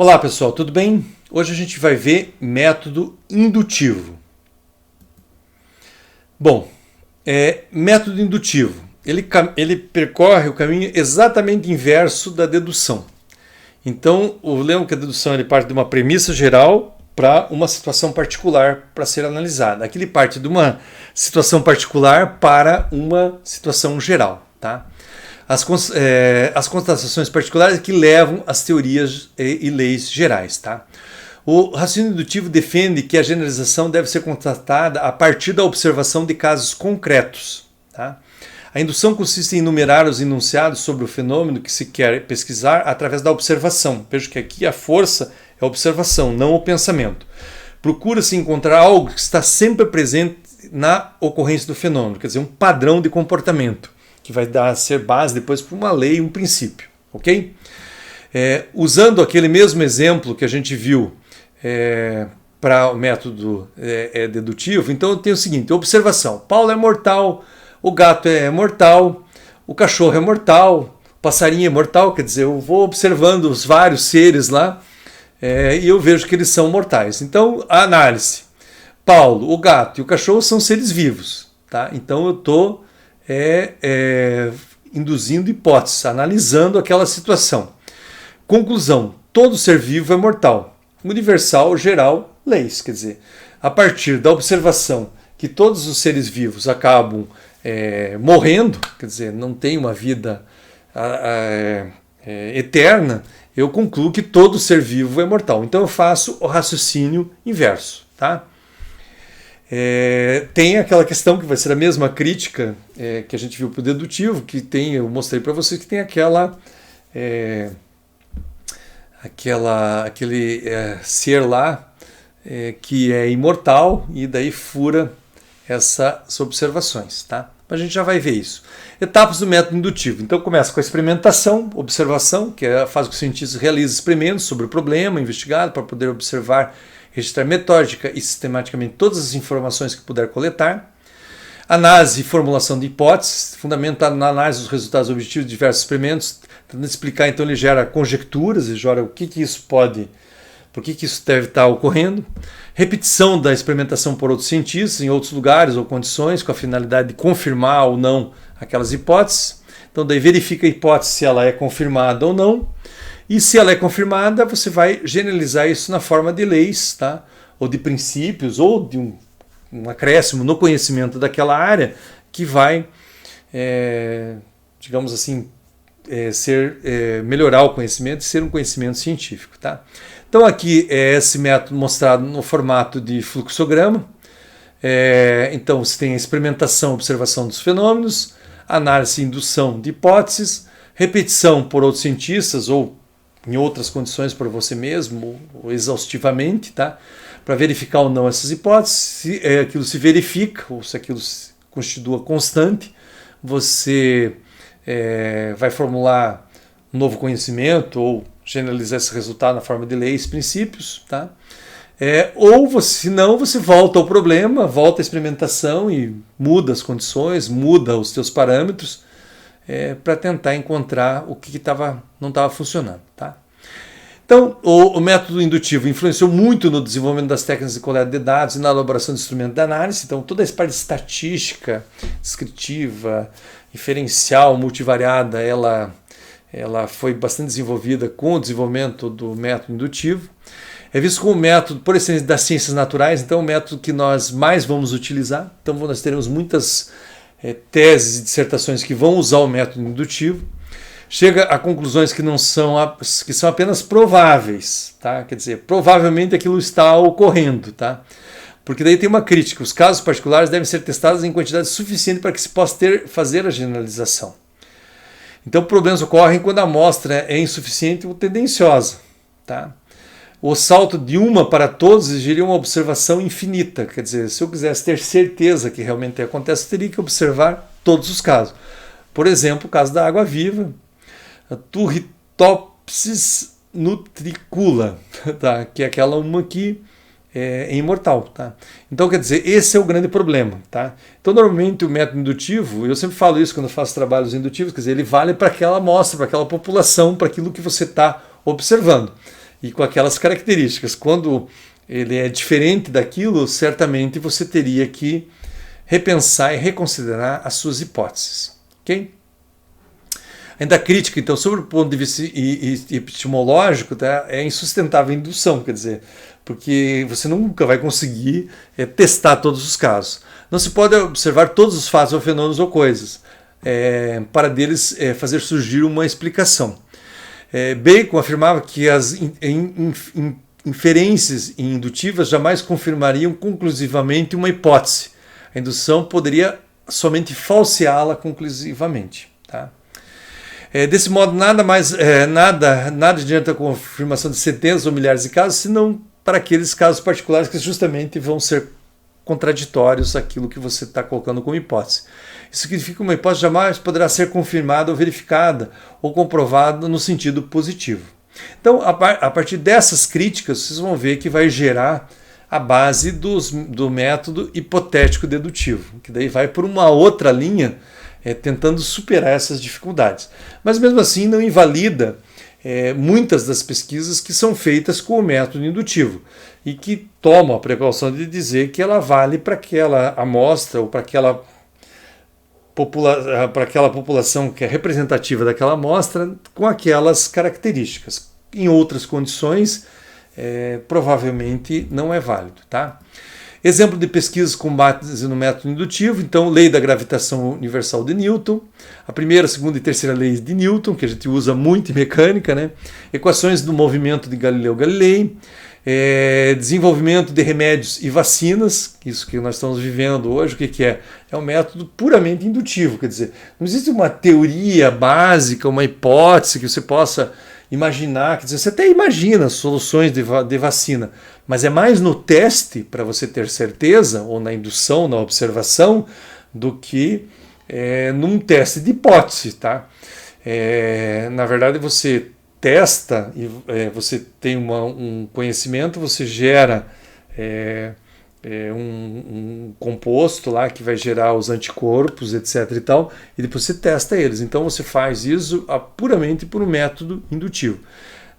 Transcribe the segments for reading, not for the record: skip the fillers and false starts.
Olá pessoal, tudo bem? Hoje a gente vai ver método indutivo. Bom, método indutivo, ele percorre o caminho exatamente inverso da dedução. Então, lembra que a dedução ele parte de uma premissa geral para uma situação particular para ser analisada. Aqui ele parte de uma situação particular para uma situação geral, tá? As constatações particulares que levam às teorias e leis gerais. Tá? O raciocínio indutivo defende que a generalização deve ser constatada a partir da observação de casos concretos. Tá? A indução consiste em enumerar os enunciados sobre o fenômeno que se quer pesquisar através da observação. Veja que aqui a força é a observação, não o pensamento. Procura-se encontrar algo que está sempre presente na ocorrência do fenômeno, quer dizer, um padrão de comportamento, que vai ser base depois para uma lei, um princípio, ok? Usando aquele mesmo exemplo que a gente viu para o método dedutivo, então eu tenho o seguinte, observação, Paulo é mortal, o gato é mortal, o cachorro é mortal, o passarinho é mortal, quer dizer, eu vou observando os vários seres lá e eu vejo que eles são mortais. Então, a análise, Paulo, o gato e o cachorro são seres vivos, tá? Então eu estou induzindo hipóteses, analisando aquela situação. Conclusão, todo ser vivo é mortal. Universal, geral, leis. Quer dizer, a partir da observação que todos os seres vivos acabam morrendo, quer dizer, não tem uma vida eterna, eu concluo que todo ser vivo é mortal. Então eu faço o raciocínio inverso, tá? Tem aquela questão que vai ser a mesma crítica que a gente viu para o dedutivo, que tem, eu mostrei para vocês que tem aquele ser lá que é imortal e daí fura essas observações, tá? A gente já vai ver isso. Etapas do método indutivo. Então começa com a experimentação, observação, que é a fase que o cientista realiza experimentos sobre o problema investigado para poder observar, registrar metódica e sistematicamente todas as informações que puder coletar. Análise e formulação de hipóteses, fundamentada na análise dos resultados objetivos de diversos experimentos, tentando explicar, então ele gera conjecturas, ele gera o que isso pode, por que isso deve estar ocorrendo. Repetição da experimentação por outros cientistas em outros lugares ou condições, com a finalidade de confirmar ou não aquelas hipóteses. Então daí verifica a hipótese se ela é confirmada ou não. E se ela é confirmada, você vai generalizar isso na forma de leis, tá? Ou de princípios, ou de um acréscimo no conhecimento daquela área que vai, digamos assim, melhorar o conhecimento e ser um conhecimento científico. Tá? Então aqui é esse método mostrado no formato de fluxograma. Então você tem a experimentação, observação dos fenômenos, análise e indução de hipóteses, repetição por outros cientistas ou em outras condições por você mesmo, ou exaustivamente, tá? Para verificar ou não essas hipóteses, se aquilo se verifica, ou se aquilo se constitua constante, você vai formular um novo conhecimento, ou generalizar esse resultado na forma de leis, princípios, tá? Se não, você volta ao problema, volta à experimentação e muda as condições, muda os teus parâmetros, para tentar encontrar o que não estava funcionando. Tá? Então, o método indutivo influenciou muito no desenvolvimento das técnicas de coleta de dados e na elaboração de instrumentos de análise. Então, toda essa parte de estatística, descritiva, inferencial, multivariada, ela foi bastante desenvolvida com o desenvolvimento do método indutivo. É visto como método, por excelência, das ciências naturais, então é o método que nós mais vamos utilizar. Então, nós teremos muitas teses e dissertações que vão usar o método indutivo, chega a conclusões que são apenas prováveis, tá? Quer dizer, provavelmente aquilo está ocorrendo, tá? Porque daí tem uma crítica, os casos particulares devem ser testados em quantidade suficiente para que se possa fazer a generalização. Então problemas ocorrem quando a amostra é insuficiente ou tendenciosa, tá? O salto de uma para todos exigiria uma observação infinita. Quer dizer, se eu quisesse ter certeza que realmente acontece, eu teria que observar todos os casos. Por exemplo, o caso da água-viva, a Turritopsis nutricula, tá? Que é aquela uma que é imortal. Tá? Então, quer dizer, esse é o grande problema. Tá? Então, normalmente, o método indutivo, eu sempre falo isso quando eu faço trabalhos indutivos, quer dizer, ele vale para aquela amostra, para aquela população, para aquilo que você está observando. e com aquelas características. Quando ele é diferente daquilo, certamente você teria que repensar e reconsiderar as suas hipóteses. Ok? Ainda a crítica, então, sobre o ponto de vista epistemológico, tá, é insustentável a indução, quer dizer, porque você nunca vai conseguir testar todos os casos. Não se pode observar todos os fatos ou fenômenos ou coisas, para deles fazer surgir uma explicação. Bacon afirmava que as inferências indutivas jamais confirmariam conclusivamente uma hipótese. A indução poderia somente falseá-la conclusivamente. Tá? Desse modo, nada adianta a confirmação de centenas ou milhares de casos, senão para aqueles casos particulares que justamente vão ser contraditórios àquilo que você está colocando como hipótese. Isso significa que uma hipótese jamais poderá ser confirmada ou verificada ou comprovada no sentido positivo. Então, a partir dessas críticas, vocês vão ver que vai gerar a base do método hipotético dedutivo, que daí vai por uma outra linha, tentando superar essas dificuldades. Mas mesmo assim não invalida muitas das pesquisas que são feitas com o método indutivo e que tomam a precaução de dizer que ela vale para aquela amostra ou para aquela população que é representativa daquela amostra com aquelas características. Em outras condições, provavelmente não é válido. Tá? Exemplo de pesquisas com base no método indutivo, então, lei da gravitação universal de Newton, a primeira, segunda e terceira leis de Newton, que a gente usa muito em mecânica, né? Equações do movimento de Galileu Galilei, desenvolvimento de remédios e vacinas, isso que nós estamos vivendo hoje, o que é? É um método puramente indutivo, quer dizer, não existe uma teoria básica, uma hipótese que você possa imaginar, quer dizer, você até imagina soluções de vacina, mas é mais no teste para você ter certeza, ou na indução, na observação, do que num teste de hipótese. Tá? Na verdade, você testa e você tem um conhecimento, você gera um composto lá que vai gerar os anticorpos, etc. e tal, e depois você testa eles. Então você faz isso puramente por um método indutivo.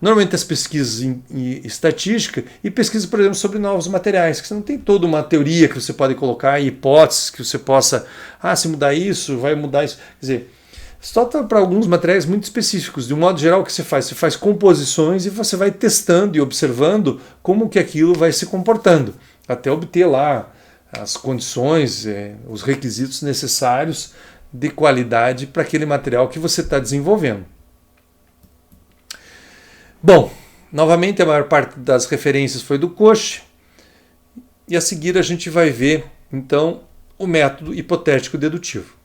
Normalmente as pesquisas em estatística e pesquisas, por exemplo, sobre novos materiais, que você não tem toda uma teoria que você pode colocar e hipóteses que você possa, se mudar isso, vai mudar isso. Quer dizer, só para alguns materiais muito específicos. De um modo geral, o que você faz? Você faz composições e você vai testando e observando como que aquilo vai se comportando, até obter lá as condições, os requisitos necessários de qualidade para aquele material que você está desenvolvendo. Bom, novamente a maior parte das referências foi do Koch, e a seguir a gente vai ver, então, o método hipotético dedutivo.